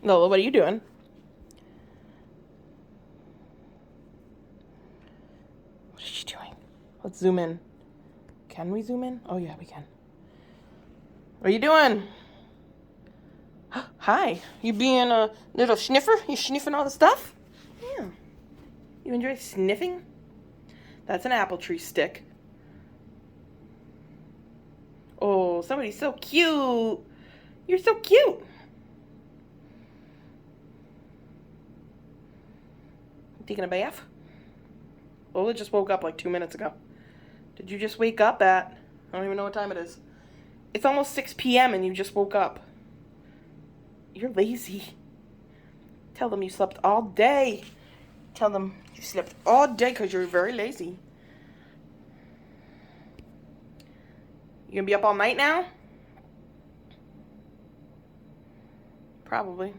Lola, what are you doing? What is she doing? Let's zoom in. Can we zoom in? Oh, yeah, we can. What are you doing? Hi. You being a little sniffer? You sniffing all the stuff? Yeah. You enjoy sniffing? That's an apple tree stick. Oh, somebody's so cute. You're so cute. Taking a bath? Lola just woke up like 2 minutes ago. Did you just wake up at... I don't even know what time it is. It's almost 6 p.m. and you just woke up. You're lazy. Tell them you slept all day. Tell them you slept all day because you're very lazy. You gonna be up all night now? Probably.